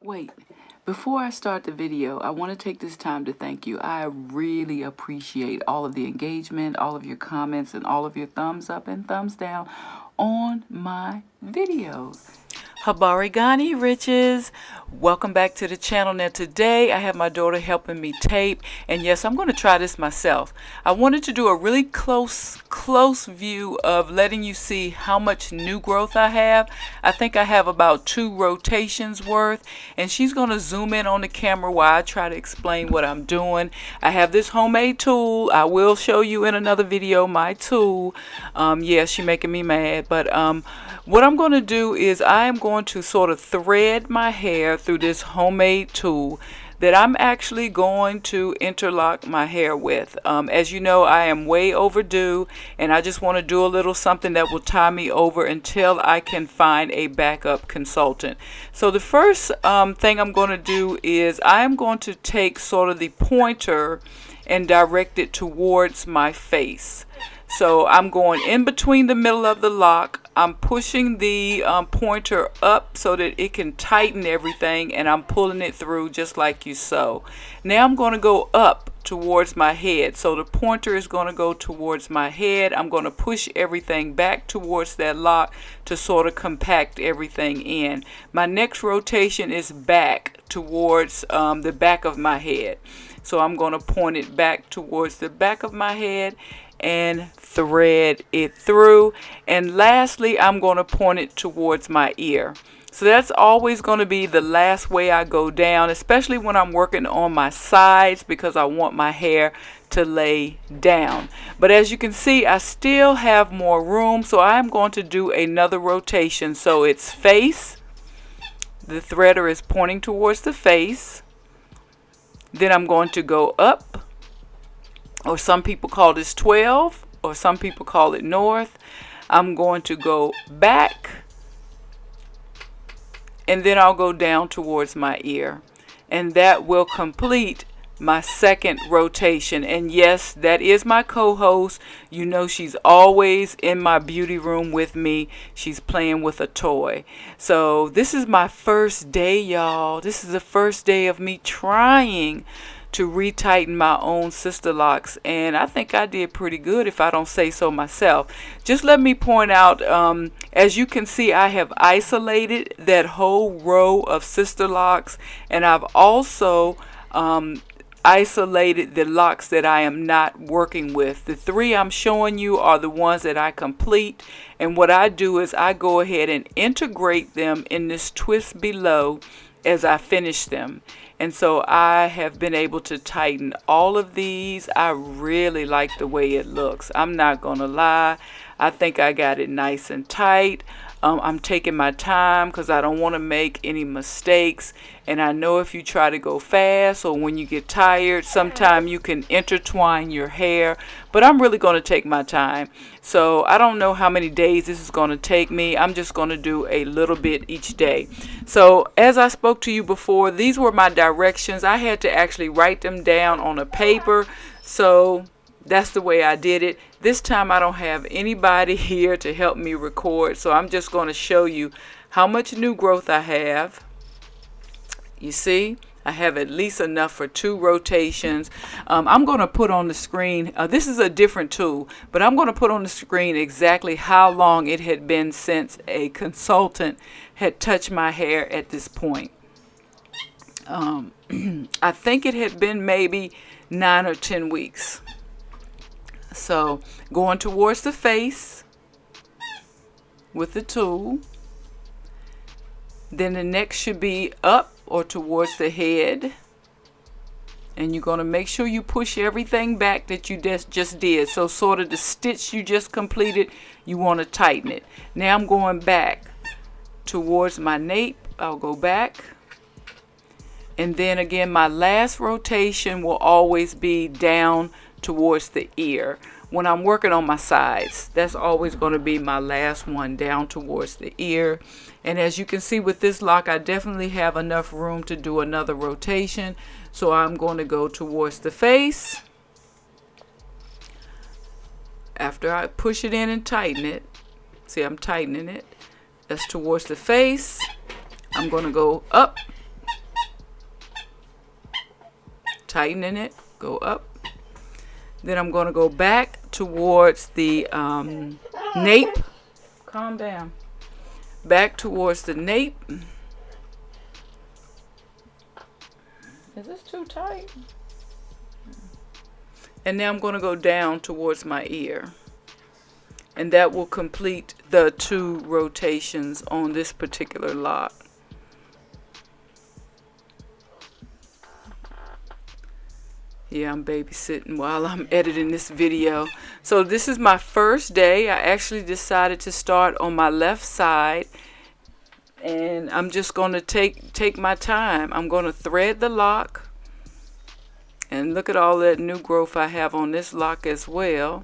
Wait, before I start the video, I want to take this time to thank you. I really appreciate all of the engagement, all of your comments, and all of your thumbs up and thumbs down on my videos. Habarigani Riches, welcome back to the channel. Now today I have my daughter helping me tape, and yes, I'm going to try this myself. I wanted to do a really close view of letting you see how much new growth I have. I think I have about 2 rotations worth, and she's going to zoom in on the camera while I try to explain what I'm doing. I have this homemade tool. I will show you in another video my tool. Yeah, she's making me mad, but what I'm going to do is I am going to sort of thread my hair through this homemade tool that I'm actually going to interlock my hair with. As you know, I am way overdue, and I just want to do a little something that will tie me over until I can find a backup consultant. So the first thing I'm going to do is I am going to take sort of the pointer and direct it towards my face. So I'm going in between the middle of the lock. I'm pushing the pointer up so that it can tighten everything, and I'm pulling it through just like you saw. Now I'm going to go up towards my head. So the pointer is going to go towards my head. I'm going to push everything back towards that lock to sort of compact everything in. My next rotation is back towards the back of my head. So I'm going to point it back towards the back of my head and thread it through. And lastly, I'm going to point it towards my ear. So that's always going to be the last way I go down, especially when I'm working on my sides, because I want my hair to lay down. But as you can see, I still have more room, so I'm going to do another rotation. So it's face. The threader is pointing towards the face. Then I'm going to go up, or some people call this 12, or some people call it north. I'm going to go back, and then I'll go down towards my ear, and that will complete my second rotation. And yes, that is my co-host. You know, she's always in my beauty room with me. She's playing with a toy. So this is my first day, y'all. This is the first day of me trying to retighten my own Sisterlocks, and I think I did pretty good, if I don't say so myself. Just let me point out, as you can see, I have isolated that whole row of Sisterlocks, and I've also isolated the locks that I am not working with. The 3 I'm showing you are the ones that I complete, and what I do is I go ahead and integrate them in this twist below as I finish them. And so I have been able to tighten all of these. I really like the way it looks. I'm not gonna lie. I think I got it nice and tight. I'm taking my time because I don't want to make any mistakes. And I know if you try to go fast or when you get tired, sometimes you can intertwine your hair. But I'm really going to take my time. So I don't know how many days this is going to take me. I'm just going to do a little bit each day. So as I spoke to you before, these were my directions. I had to actually write them down on a paper. So that's the way I did it. This time I don't have anybody here to help me record, so I'm just going to show you how much new growth I have. You see, I have at least enough for 2 rotations. I'm going to put on the screen, this is a different tool, but I'm going to put on the screen exactly how long it had been since a consultant had touched my hair at this point. I think it had been maybe 9 or 10 weeks. So going towards the face with the tool. Then the next should be up or towards the head. And you're going to make sure you push everything back that you just did. So sort of the stitch you just completed, you want to tighten it. Now I'm going back towards my nape. I'll go back. And then again, my last rotation will always be down towards the ear. When I'm working on my sides, that's always going to be my last one, down towards the ear. And as you can see with this lock, I definitely have enough room to do another rotation. So I'm going to go towards the face. After I push it in and tighten it, see, I'm tightening it. That's towards the face. I'm going to go up, tightening it, go up. Then I'm going to go back towards the nape. Calm down. Back towards the nape. Is this too tight? And now I'm going to go down towards my ear. And that will complete the 2 rotations on this particular lock. Yeah, I'm babysitting while I'm editing this video. So this is my first day. I actually decided to start on my left side. And I'm just going to take my time. I'm going to thread the lock. And look at all that new growth I have on this lock as well.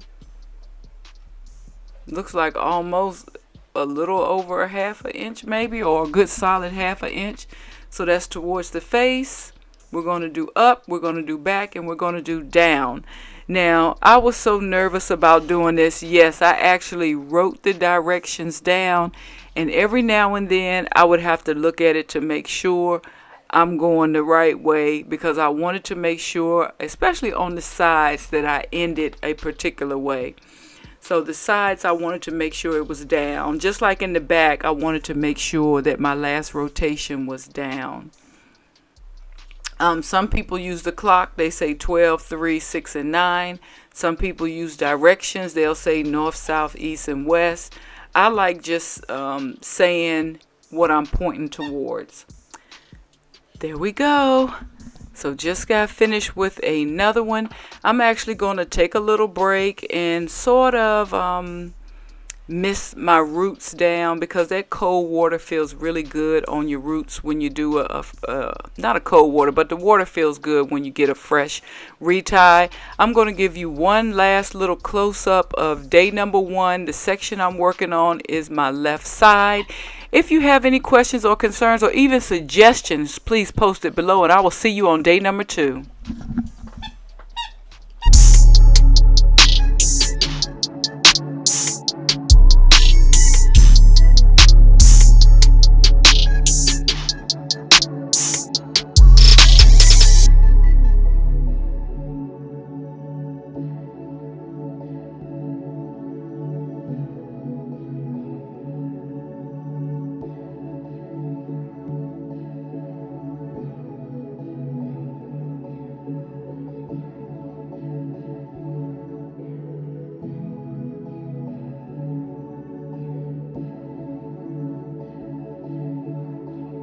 Looks like almost a little over a ½ inch maybe, or a good solid ½ inch. So that's towards the face. We're going to do up, we're going to do back, and we're going to do down. Now, I was so nervous about doing this. Yes, I actually wrote the directions down, and every now and then I would have to look at it to make sure I'm going the right way, because I wanted to make sure, especially on the sides, that I ended a particular way. So the sides, I wanted to make sure it was down. Just like in the back, I wanted to make sure that my last rotation was down. Some people use the clock. They say 12, 3, 6, and 9. Some people use directions. They'll say north, south, east, and west. I like just saying what I'm pointing towards. There we go. So just got finished with another one. I'm actually going to take a little break and sort of mist my roots down, because that cold water feels really good on your roots when you do not a cold water, but the water feels good when you get a fresh retie. I'm going to give you one last little close-up of day number 1. The section I'm working on is my left side. If you have any questions or concerns or even suggestions, please post it below, and I will see you on day number 2.